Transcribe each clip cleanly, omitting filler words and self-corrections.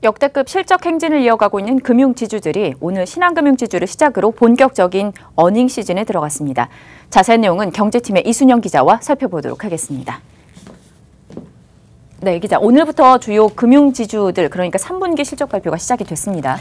역대급 실적 행진을 이어가고 있는 금융지주들이 오늘 신한금융지주를 시작으로 본격적인 어닝 시즌에 들어갔습니다. 자세한 내용은 경제팀의 이순영 기자와 살펴보도록 하겠습니다. 네, 기자. 오늘부터 주요 금융지주들, 그러니까 3분기 실적 발표가 시작이 됐습니다.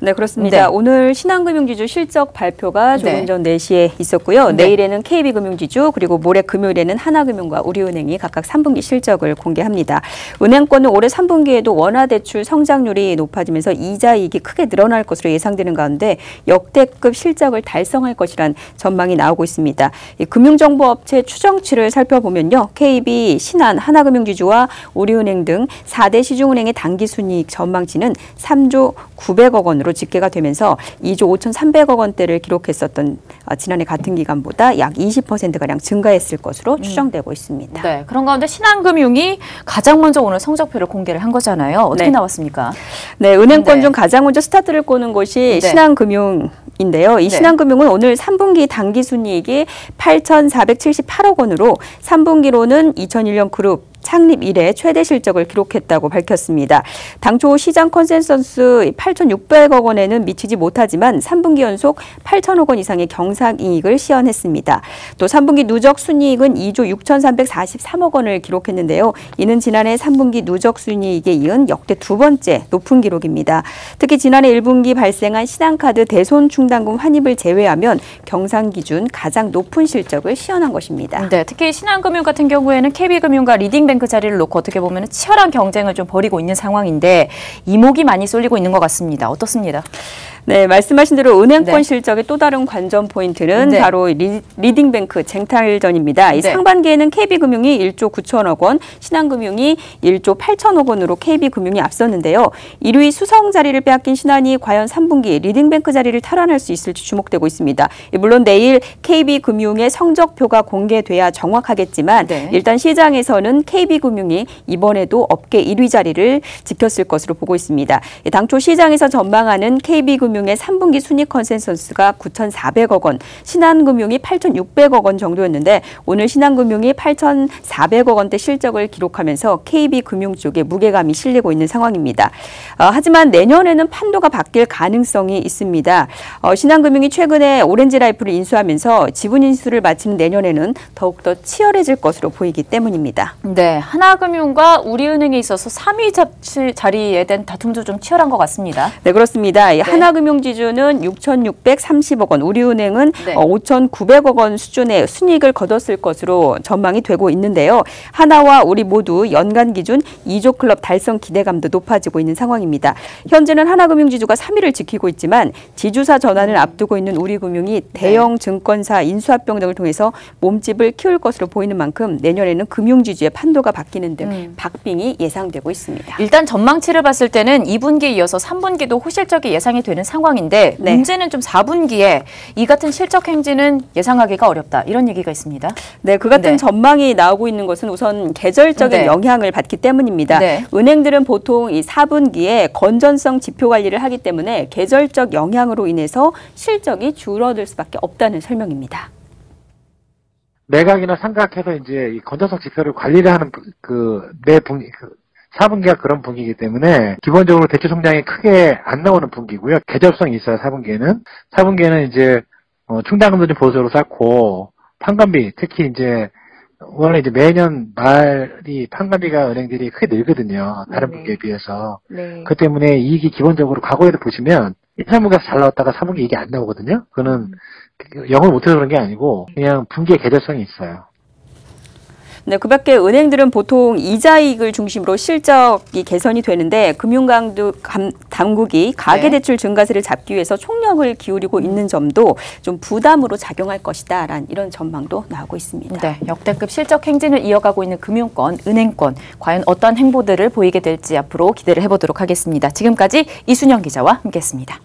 네, 그렇습니다. 네. 오늘 신한금융지주 실적 발표가 조금 전 4시에 있었고요. 네. 내일에는 KB금융지주, 그리고 모레 금요일에는 하나금융과 우리은행이 각각 3분기 실적을 공개합니다. 은행권은 올해 3분기에도 원화대출 성장률이 높아지면서 이자이익이 크게 늘어날 것으로 예상되는 가운데 역대급 실적을 달성할 것이란 전망이 나오고 있습니다. 이 금융정보업체 추정치를 살펴보면요. KB, 신한, 하나금융지주와 우리은행 등 4대 시중은행의 당기순이익 전망치는 3조 900억 원으로 집계가 되면서 2조 5,300억 원대를 기록했었던 지난해 같은 기간보다 약 20%가량 증가했을 것으로 추정되고 있습니다. 네, 그런 가운데 신한금융이 가장 먼저 오늘 성적표를 공개를 한 거잖아요. 어떻게 나왔습니까? 네, 은행권 중 가장 먼저 스타트를 꼬는 곳이 신한금융인데요. 이 신한금융은 오늘 3분기 당기순이익이 8,478억 원으로 3분기로는 2001년 그룹 창립 이래 최대 실적을 기록했다고 밝혔습니다. 당초 시장 컨센서스 8,600억 원에는 미치지 못하지만 3분기 연속 8,000억 원 이상의 경상이익을 시현했습니다. 또 3분기 누적 순이익은 2조 6,343억 원을 기록했는데요. 이는 지난해 3분기 누적 순이익에 이은 역대 두 번째 높은 기록입니다. 특히 지난해 1분기 발생한 신한카드 대손 충당금 환입을 제외하면 경상 기준 가장 높은 실적을 시현한 것입니다. 네, 특히 신한금융 같은 경우에는 KB금융과 리딩뱅크 자리를 놓고 어떻게 보면 치열한 경쟁을 좀 벌이고 있는 상황인데 이목이 많이 쏠리고 있는 것 같습니다. 어떻습니다? 네, 말씀하신 대로 은행권 실적의 또 다른 관전 포인트는 바로 리딩뱅크 쟁탈전입니다. 이 상반기에는 KB금융이 1조 9천억 원, 신한금융이 1조 8천억 원으로 KB금융이 앞섰는데요. 1위 수성 자리를 빼앗긴 신한이 과연 3분기 리딩뱅크 자리를 탈환할 수 있을지 주목되고 있습니다. 물론 내일 KB금융의 성적표가 공개돼야 정확하겠지만 일단 시장에서는 KB금융이 이번에도 업계 1위 자리를 지켰을 것으로 보고 있습니다. 당초 시장에서 전망하는 KB금융의 3분기 순이익 컨센서스가 9,400억 원, 신한금융이 8,600억 원 정도였는데 오늘 신한금융이 8,400억 원대 실적을 기록하면서 KB금융 쪽에 무게감이 실리고 있는 상황입니다. 하지만 내년에는 판도가 바뀔 가능성이 있습니다. 신한금융이 최근에 오렌지라이프를 인수하면서 지분 인수를 마친 내년에는 더욱더 치열해질 것으로 보이기 때문입니다. 네, 하나금융과 우리은행에 있어서 3위 자리에 대한 다툼도 좀 치열한 것 같습니다. 네, 그렇습니다. 하나금융지주는 6,630억 원, 우리은행은 5,900억 원 수준의 순이익을 거뒀을 것으로 전망이 되고 있는데요. 하나와 우리 모두 연간 기준 2조 클럽 달성 기대감도 높아지고 있는 상황입니다. 현재는 하나금융지주가 3위를 지키고 있지만 지주사 전환을 앞두고 있는 우리금융이 대형 증권사 인수합병 등을 통해서 몸집을 키울 것으로 보이는 만큼 내년에는 금융지주의 판도가 바뀌는 등 박빙이 예상되고 있습니다. 일단 전망치를 봤을 때는 2분기에 이어서 3분기도 호실적이 예상이 되는 상황인데 문제는 좀 4분기에 이 같은 실적 행진은 예상하기가 어렵다. 이런 얘기가 있습니다. 네, 그 같은 전망이 나오고 있는 것은 우선 계절적인 영향을 받기 때문입니다. 은행들은 보통 이 4분기에 건전성 지표 관리를 하기 때문에 계절적 영향으로 인해서 실적이 줄어들 수밖에 없다는 설명입니다. 매각이나 상각해서 이제 이 건전성 지표를 관리를 하는 매 분기 4분기가 그런 분기이기 때문에 기본적으로 대출 성장이 크게 안 나오는 분기고요. 계절성이 있어요. 4분기에는 이제 충당금도 좀 보수적으로 쌓고 판관비 특히 이제 원래 이제 매년 말이 판관비가 은행들이 크게 늘거든요. 다른 분기에 비해서. 그 때문에 이익이 기본적으로 과거에도 보시면 1, 3분기에서 잘 나왔다가 4분기 이익이 안 나오거든요. 그거는 영업을 못해서 그런 게 아니고 그냥 분기의 계절성이 있어요. 네, 그 밖에 은행들은 보통 이자이익을 중심으로 실적이 개선이 되는데 금융당국이 가계대출 증가세를 잡기 위해서 총력을 기울이고 있는 점도 좀 부담으로 작용할 것이다 라는 이런 전망도 나오고 있습니다. 네, 역대급 실적 행진을 이어가고 있는 금융권, 은행권 과연 어떤 행보들을 보이게 될지 앞으로 기대를 해보도록 하겠습니다. 지금까지 이순영 기자와 함께했습니다.